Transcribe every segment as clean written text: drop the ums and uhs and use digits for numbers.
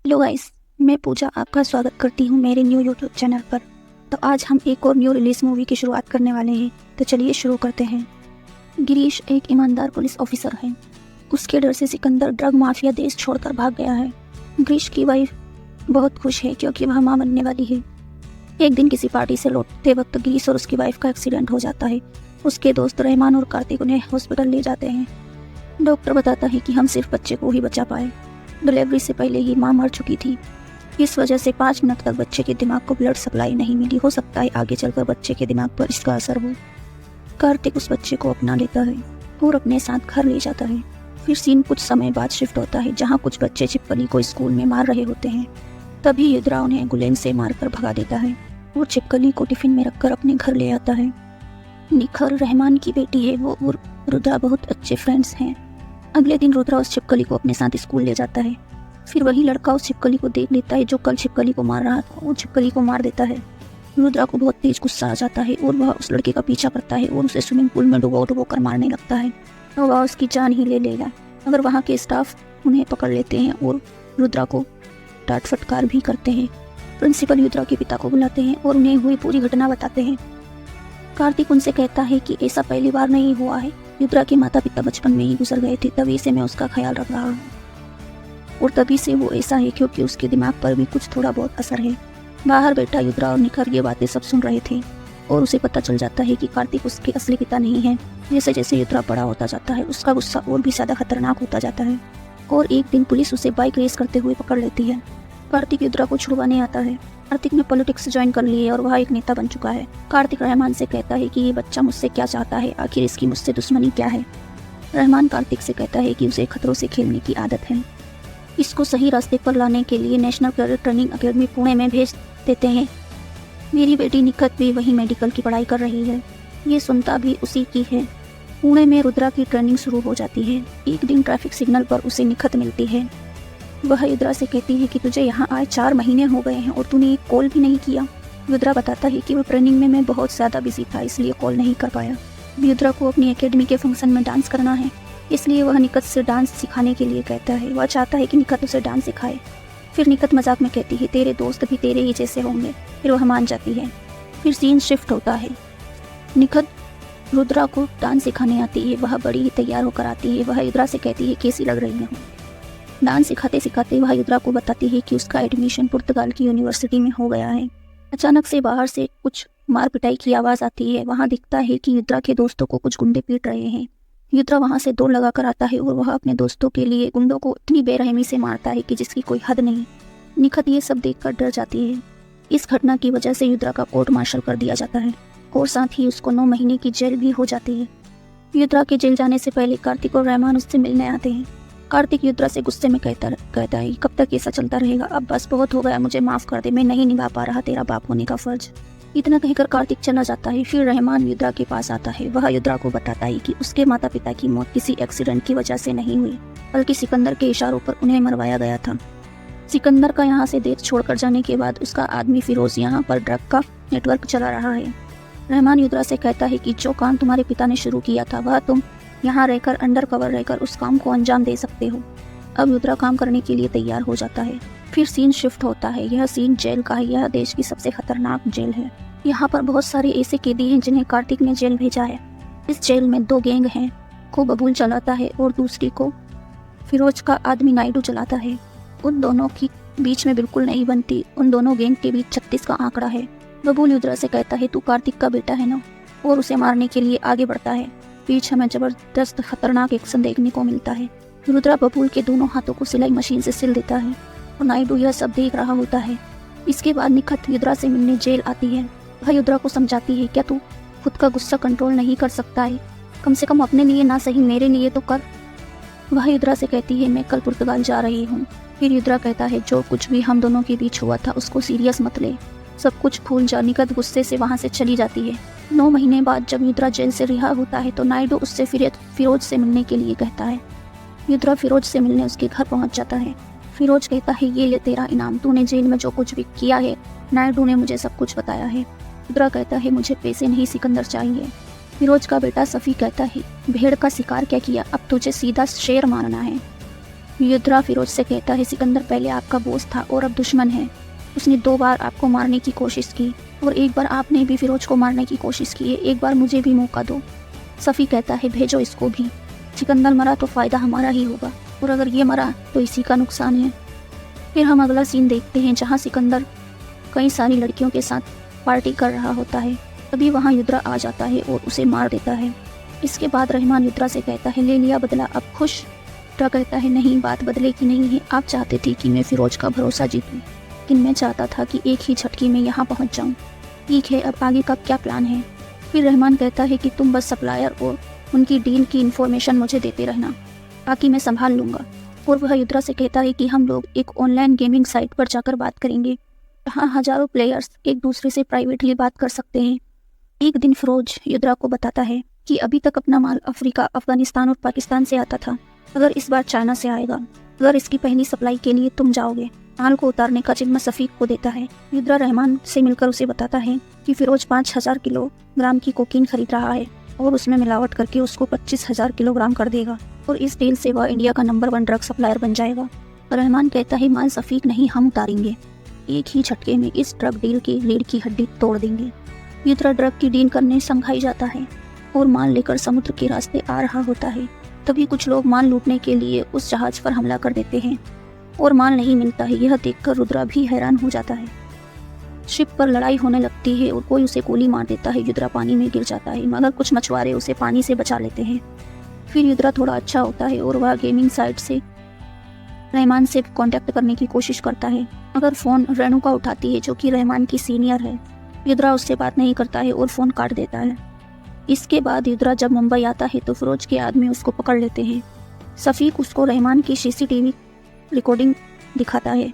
Hello guys, मैं पूजा आपका स्वागत करती हूँ मेरे न्यू यूट्यूब चैनल पर। तो आज हम एक और न्यू रिलीज मूवी की शुरुआत करने वाले हैं। तो चलिए शुरू करते हैं। गिरीश एक ईमानदार पुलिस ऑफिसर है। उसके डर से सिकंदर ड्रग माफिया देश छोड़कर भाग गया है। गिरीश की वाइफ बहुत खुश है क्योंकि वह मां बनने वाली है। एक दिन किसी पार्टी से लौटते वक्त गिरीश और उसकी वाइफ का एक्सीडेंट हो जाता है। उसके दोस्त रहमान और कार्तिक उन्हें हॉस्पिटल ले जाते हैं। डॉक्टर बताता है कि हम सिर्फ बच्चे को ही बचा पाए। डिलीवरी से पहले ही मां मर चुकी थी। इस वजह से 5 मिनट तक बच्चे के दिमाग को ब्लड सप्लाई नहीं मिली। हो सकता है आगे चलकर बच्चे के दिमाग पर इसका असर हो। कार्तिक उस बच्चे को अपना लेता है और अपने साथ घर ले जाता है। फिर सीन कुछ समय बाद शिफ्ट होता है जहाँ कुछ बच्चे छिपकली को स्कूल में मार रहे होते हैं। तभी युद्रा उन्हें गुलेन से मारकर भगा देता है और छिपकली को टिफिन में रखकर अपने घर ले आता है। निखर रहमान की बेटी है। वो और रुद्रा बहुत अच्छे फ्रेंड्स हैं। अगले दिन रुद्रा उस छिपकली को अपने साथ स्कूल ले जाता है। फिर वही लड़का उस छिपकली को देख लेता है जो कल छिपकली को मार रहा था। वो छिपकली को मार देता है। रुद्रा को बहुत तेज गुस्सा आ जाता है और वह उस लड़के का पीछा करता है और उसे स्विमिंग पूल में डुबो कर मारने लगता है। तो वह उसकी जान ही ले लेगा अगर वहाँ के स्टाफ उन्हें पकड़ लेते हैं और रुद्रा को डांट फटकार भी करते हैं। प्रिंसिपल रुद्रा के पिता को बुलाते हैं और उन्हें हुई पूरी घटना बताते हैं। कार्तिक उनसे कहता है कि ऐसा पहली बार नहीं हुआ है। रुद्रा के माता पिता बचपन में ही गुजर गए थे, तभी से मैं उसका ख्याल रख रहा हूँ और तभी से वो ऐसा है क्योंकि उसके दिमाग पर भी कुछ थोड़ा बहुत असर है। बाहर बैठा रुद्रा और निखर ये बातें सब सुन रहे थे और उसे पता चल जाता है कि कार्तिक उसके असली पिता नहीं है। जैसे जैसे रुद्रा बड़ा होता जाता है उसका गुस्सा और भी ज्यादा खतरनाक होता जाता है और एक दिन पुलिस उसे बाइक रेस करते हुए पकड़ लेती है। कार्तिक रुद्रा को छुड़वाने आता है। कार्तिक ने पॉलिटिक्स ज्वाइन कर ली है और वह एक नेता बन चुका है। कार्तिक रहमान से कहता है कि ये बच्चा मुझसे क्या चाहता है, आखिर इसकी मुझसे दुश्मनी क्या है। रहमान कार्तिक से कहता है कि उसे खतरों से खेलने की आदत है। इसको सही रास्ते पर लाने के लिए national cadet training academy Pune में भेज देते हैं। मेरी बेटी निखत भी वही मेडिकल की पढ़ाई कर रही है। ये सुनता भी उसी की है। पुणे में रुद्रा की ट्रेनिंग शुरू हो जाती है। एक दिन ट्रैफिक सिग्नल पर उसे निखत मिलती है। वह रुद्रा से कहती है कि तुझे यहाँ आए 4 महीने हो गए हैं और तूने एक कॉल भी नहीं किया। रुद्रा बताता है कि वो ट्रेनिंग में मैं बहुत ज़्यादा बिजी था इसलिए कॉल नहीं कर पाया। रुद्रा को अपनी एकेडमी के फंक्शन में डांस करना है इसलिए वह निखत से डांस सिखाने के लिए कहता है। वह चाहता है कि निखत उसे डांस सिखाए। फिर निखत मजाक में कहती है तेरे दोस्त भी तेरे ही जैसे होंगे। फिर वह मान जाती है। फिर सीन शिफ्ट होता है। निखत रुद्रा को डांस सिखाने आती है। वह बड़ी ही तैयार होकर आती है। वह रुद्रा से कहती है कैसी लग रही है। डांस सिखाते सिखाते वह रुद्रा को बताती है कि उसका एडमिशन पुर्तगाल की यूनिवर्सिटी में हो गया है। अचानक से बाहर से कुछ मार पिटाई की आवाज़ आती है। वहाँ दिखता है कि रुद्रा के दोस्तों को कुछ गुंडे पीट रहे हैं। रुद्रा वहाँ से दौड़ लगा कर आता है और वह अपने दोस्तों के लिए गुंडों को इतनी बेरहमी से मारता है कि जिसकी कोई हद नहीं। निखत ये सब देखकर डर जाती है। इस घटना की वजह से रुद्रा का कोर्ट मार्शल कर दिया जाता है और साथ ही उसको 9 महीने की जेल भी हो जाती है। रुद्रा के जेल जाने से पहले कार्तिक और रहमान उससे मिलने आते हैं। कार्तिक रुद्रा से गुस्से में कहता है कब तक ऐसा चलता रहेगा, अब बस बहुत हो गया, मुझे माफ कर दे, मैं नहीं निभा पा रहा तेरा बाप होने का फर्ज। इतना कहकर कार्तिक चला जाता है। फिर रहमान रुद्रा के पास आता है। वह रुद्रा को बताता है कि उसके माता पिता की मौत किसी एक्सीडेंट की वजह से नहीं हुई बल्कि सिकंदर के इशारों पर उन्हें मरवाया गया था। सिकंदर का यहाँ से देश छोड़कर जाने के बाद उसका आदमी फिरोज यहाँ पर ड्रग का नेटवर्क चला रहा है। रहमान रुद्रा से कहता है कि जो काम तुम्हारे पिता ने शुरू किया था वह तुम यहाँ रहकर अंडर कवर रहकर उस काम को अंजाम दे सकते हो। अब रुद्रा काम करने के लिए तैयार हो जाता है। फिर सीन शिफ्ट होता है। यह सीन जेल का है। यह देश की सबसे खतरनाक जेल है। यहाँ पर बहुत सारे ऐसे कैदी हैं जिन्हें कार्तिक ने जेल भेजा है। इस जेल में 2 गैंग हैं। को बबूल चलाता है और दूसरी को फिरोज का आदमी नायडू चलाता है। उन दोनों की बीच में बिल्कुल नहीं बनती। उन दोनों गैंग के बीच 36 का आंकड़ा है। बबूल रुद्रा से कहता है तू कार्तिक का बेटा है ना, और उसे मारने के लिए आगे बढ़ता है। बीच हमें जबरदस्त खतरनाक एक्शन देखने को मिलता है। रुद्रा बबूल के दोनों हाथों को सिलाई मशीन से सिल देता है और नायडू यह सब देख रहा होता है। इसके बाद निखत रुद्रा से मिलने जेल आती है। वह रुद्रा को समझाती है क्या तू खुद का गुस्सा कंट्रोल नहीं कर सकता है, कम से कम अपने लिए ना सही मेरे लिए तो कर। वह रुद्रा से कहती है मैं कल पुर्तगाल जा रही हूँ। फिर रुद्रा कहता है जो कुछ भी हम दोनों के बीच हुआ था उसको सीरियस मत ले, सब कुछ भूल जा। निखत गुस्से से वहाँ से चली जाती है। 9 महीने बाद जब रुद्रा जेल से रिहा होता है तो नायडू उससे फिरोज से मिलने के लिए कहता है। रुद्रा फिरोज से मिलने उसके घर पहुंच जाता है। फिरोज कहता है ये ले तेरा इनाम, तूने जेल में जो कुछ भी किया है नायडू ने मुझे सब कुछ बताया है। रुद्रा कहता है मुझे पैसे नहीं सिकंदर चाहिए। फिरोज का बेटा सफ़ी कहता है भेड़ का शिकार क्या किया, अब तुझे सीधा शेर मारना है। युद्रा फिरोज से कहता है, सिकंदर पहले आपका बोस था और अब दुश्मन है। उसने 2 बार आपको मारने की कोशिश की और एक बार आपने भी फिरोज को मारने की कोशिश की है। एक बार मुझे भी मौका दो। सफ़ी कहता है, भेजो इसको भी। सिकंदर मरा तो फ़ायदा हमारा ही होगा और अगर ये मरा तो इसी का नुकसान है। फिर हम अगला सीन देखते हैं जहाँ सिकंदर कई सारी लड़कियों के साथ पार्टी कर रहा होता है। तभी वहाँ युद्रा आ जाता है और उसे मार देता है। इसके बाद रहमान युद्रा से कहता है, ले लिया बदला, अब खुश? युद्रा कहता है, नहीं, बात बदले की नहीं है। आप चाहते थे कि मैं फिरोज का भरोसा जीतूं, लेकिन मैं चाहता था कि एक ही झटके में यहाँ पहुँच जाऊँ। ठीक है, अब आगे का क्या प्लान है? फिर रहमान कहता है कि तुम बस सप्लायर और उनकी डील की इन्फॉर्मेशन मुझे देते रहना, बाकी मैं संभाल लूँगा। और वह युद्रा से कहता है कि हम लोग एक ऑनलाइन गेमिंग साइट पर जाकर बात करेंगे, जहाँ हज़ारों प्लेयर्स एक दूसरे से प्राइवेटली बात कर सकते हैं। एक दिन फिरोज युद्रा को बताता है कि अभी तक अपना माल अफ्रीका, अफगानिस्तान और पाकिस्तान से आता था, अगर इस बार चाइना से आएगा। अगर इसकी पहली सप्लाई के लिए तुम जाओगे। माल को उतारने का जिम्मा सफ़ीक को देता है। युद्रा रहमान से मिलकर उसे बताता है कि फिरोज 5000 किलोग्राम की कोकीन खरीद रहा है और उसमें मिलावट करके उसको 25,000 किलोग्राम कर देगा और इस डील से वह इंडिया का नंबर 1 ड्रग सप्लायर बन जाएगा। रहमान कहता है, माल सफ़ीक नहीं, हम उतारेंगे। एक ही झटके में इस ड्रग डील की रीढ़ की हड्डी तोड़ देंगे। युद्रा ड्रग की डील करने शंघाई जाता है और माल लेकर समुद्र के रास्ते आ रहा होता है। तभी कुछ लोग माल लूटने के लिए उस जहाज पर हमला कर देते हैं और माल नहीं मिलता है। यह देखकर रुद्रा भी हैरान हो जाता है। शिप पर लड़ाई होने लगती है और कोई उसे गोली मार देता है। युद्रा पानी में गिर जाता है, मगर कुछ मछुआरे उसे पानी से बचा लेते हैं। फिर युद्रा थोड़ा अच्छा होता है और वह गेमिंग साइट से रहमान से कांटेक्ट करने की कोशिश करता है, मगर फ़ोन रेणुका उठाती है, जो कि रहमान की सीनियर है। युद्रा उससे बात नहीं करता है और फ़ोन काट देता है। इसके बाद युद्रा जब मुंबई आता है तो फिरोज के आदमी उसको पकड़ लेते हैं। सफ़ीक उसको रहमान की CCTV रिकॉर्डिंग दिखाता है।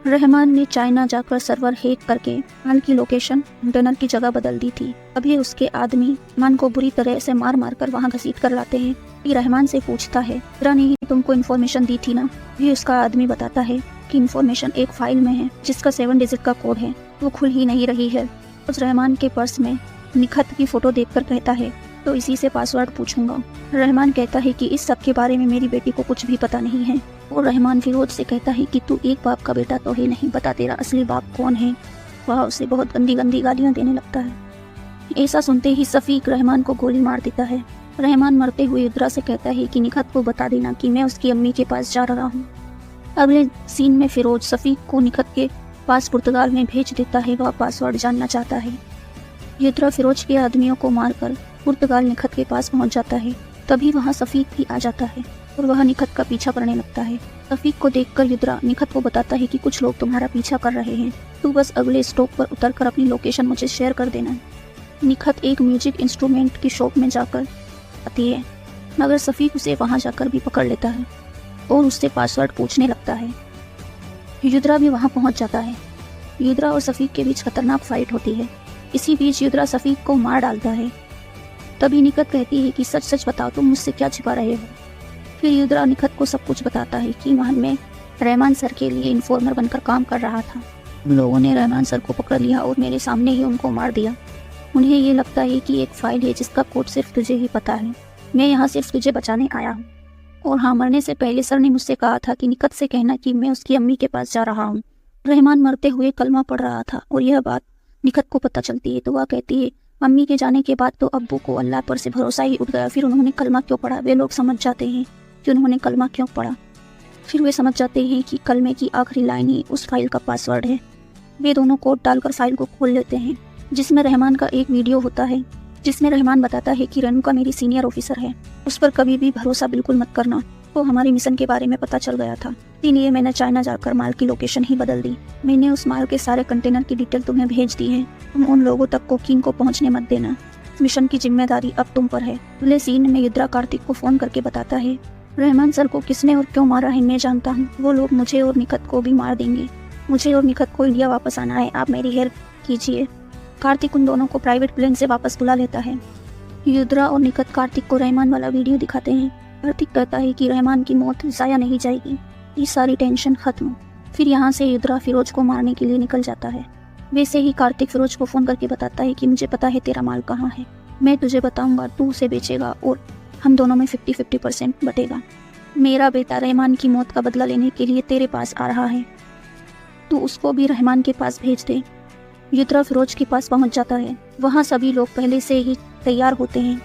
रहमान ने चाइना जाकर सर्वर हैक करके माल की लोकेशन कंटेनर की जगह बदल दी थी। अभी उसके आदमी मान को बुरी तरह से मार मार कर वहाँ घसीट कर लाते हैं। फिर रहमान से पूछता है, युद्रा ने ही तुमको इन्फॉर्मेशन दी थी ना? भी उसका आदमी बताता है कि इन्फॉर्मेशन एक फाइल में है जिसका 7 डिजिट का कोड है, वो खुल ही नहीं रही है। उस रहमान के पर्स में निखत की फोटो देखकर कहता है, तो इसी से पासवर्ड पूछूंगा। रहमान कहता है कि इस सब के बारे में मेरी बेटी को कुछ भी पता नहीं है। और रहमान फिरोज से कहता है कि तू एक बाप का बेटा तो है नहीं, बता तेरा असली बाप कौन है। वह उसे बहुत गंदी गंदी गालियां देने लगता है। ऐसा सुनते ही सफ़ीक रहमान को गोली मार देता है। रहमान मरते हुए युद्रा से कहता है कि निखत को बता देना कि मैं उसकी अम्मी के पास जा रहा हूँ। अगले सीन में फिरोज सफ़ीक को निखत के पास पुर्तगाल में भेज देता है। वह पासवर्ड जानना चाहता है। युद्रा फिरोज के आदमियों को मारकर पुर्तगाल निखत के पास पहुंच जाता है। तभी वहां सफ़ीक भी आ जाता है और वह निखत का पीछा करने लगता है। सफ़ीक को देखकर युद्रा निखत को बताता है कि कुछ लोग तुम्हारा पीछा कर रहे हैं, तू बस अगले स्टॉप पर उतरकर अपनी लोकेशन मुझे शेयर कर देना। निखत एक म्यूजिक इंस्ट्रूमेंट की शॉप में जाकर आती है, मगर सफ़ीक उसे वहां जाकर भी पकड़ लेता है और उससे पासवर्ड पूछने लगता है। युद्रा भी वहां पहुंच जाता है। युद्रा और सफ़ीक के बीच खतरनाक फाइट होती है। इसी बीच युद्रा सफ़ीक को मार डालता है। तभी निखत कहती है कि सच सच बताओ, तुम मुझसे क्या छिपा रहे हो। फिर युद्रा निखत को सब कुछ बताता है कि महल में रहमान सर के लिए इन्फॉर्मर बनकर काम कर रहा था। उन लोगों ने रहमान सर को पकड़ लिया और मेरे सामने ही उनको मार दिया। उन्हें ये लगता है कि एक फाइल है जिसका कोड सिर्फ तुझे ही पता है। मैं यहाँ सिर्फ तुझे बचाने आया हूँ। और हाँ, मरने से पहले सर ने मुझसे कहा था कि निखत से कहना कि मैं उसकी अम्मी के पास जा रहा हूँ। रहमान मरते हुए कलमा पढ़ रहा था और यह बात निखत को पता चलती है तो वह कहती है, अम्मी के जाने के बाद तो अब्बू को अल्लाह पर से भरोसा ही उठ गया। फिर उन्होंने कलमा क्यों पढ़ा? वे लोग समझ जाते हैं कि उन्होंने कलमा क्यों पढ़ा। फिर वे समझ जाते हैं कि कलमे की आखिरी लाइन ही उस फाइल का पासवर्ड है। वे दोनों कोड डालकर फाइल को खोल लेते हैं, जिसमें रहमान का एक वीडियो होता है जिसमें रहमान बताता है कि रेणुका मेरी सीनियर ऑफिसर है, उस पर कभी भी भरोसा बिल्कुल मत करना। तो हमारे मिशन के बारे में पता चल गया था, इसलिए मैंने चाइना जाकर माल की लोकेशन ही बदल दी। मैंने उस माल के सारे कंटेनर की डिटेल तुम्हें भेज दी है। तुम उन लोगों तक कोकीन को पहुंचने मत देना। मिशन की जिम्मेदारी अब तुम पर है। अगले सीन में युद्रा कार्तिक को फोन करके बताता है, रहमान सर को किसने और क्यों मारा है मैं जानता हूँ। वो लोग मुझे और निखत को भी मार देंगे। मुझे और निखत को इंडिया वापस आना है, आप मेरी हेल्प कीजिए। कार्तिक उन दोनों को प्राइवेट प्लेन से वापस बुला लेता है। युद्रा और निखत कार्तिक को रहमान वाला वीडियो दिखाते हैं। कार्तिक कहता है कि रहमान की मौत जाया नहीं जाएगी, ये सारी टेंशन खत्म। फिर यहाँ से युद्रा फिरोज को मारने के लिए निकल जाता है। वैसे ही कार्तिक फिरोज को फ़ोन करके बताता है कि मुझे पता है तेरा माल कहाँ है, मैं तुझे बताऊंगा, तू उसे बेचेगा और हम दोनों में 50-50% बटेगा। मेरा बेटा रहमान की मौत का बदला लेने के लिए तेरे पास आ रहा है, तू उसको भी रहमान के पास भेज दे। युद्रा फिरोज के पास पहुंच जाता है। वहाँ सभी लोग पहले से ही तैयार होते हैं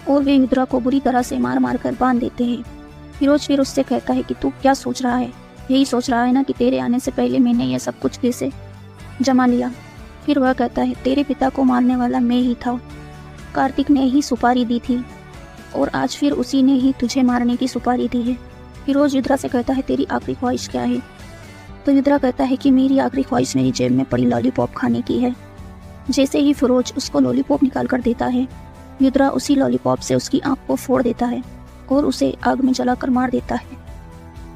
और वे युद्रा को बुरी तरह से मार मार कर बांध देते हैं। फिरोज फिर उससे कहता है कि तू क्या सोच रहा है, यही सोच रहा है ना कि तेरे आने से पहले मैंने यह सब कुछ कैसे जमा लिया। फिर वह कहता है तेरे पिता को मारने वाला मैं ही था, कार्तिक ने ही सुपारी दी थी और आज फिर उसी ने ही तुझे मारने की सुपारी दी है। फिरोज युद्रा से कहता है तेरी आखिरी ख्वाहिश क्या है? तो युद्रा कहता है कि मेरी आखिरी ख्वाहिश मेरी जेब में पड़ी लॉलीपॉप खाने की है। जैसे ही फिरोज उसको लॉलीपॉप निकाल कर देता है, युद्रा उसी लॉलीपॉप से उसकी आंख को फोड़ देता है और उसे आग में जलाकर मार देता है।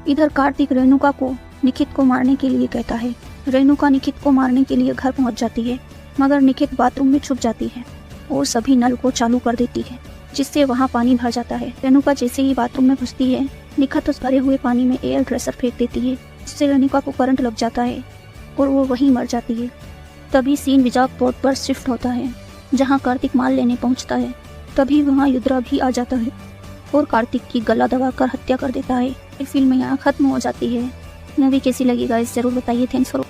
इधर कार्तिक रेणुका को निखित को मारने के लिए कहता है। रेणुका निखित को मारने के लिए घर पहुंच जाती है, मगर निखित बाथरूम में छुप जाती है और सभी नल को चालू कर देती है, जिससे वहां पानी भर जाता है। रेणुका जैसे ही बाथरूम में घुसती है, निखित उस भरे हुए पानी में एयर ड्रेसर फेंक देती है, जिससे रेणुका को करंट लग जाता है और वो वहीं मर जाती है। तभी सीन विजाग पोर्ट पर शिफ्ट होता है, जहाँ कार्तिक माल लेने पहुँचता है। तभी वहाँ युद्रा भी आ जाता है और कार्तिक की गला दबाकर हत्या कर देता है। फिल्म यहाँ खत्म हो जाती है। मूवी कैसी लगी गाइस जरूर बताइए। Thanks for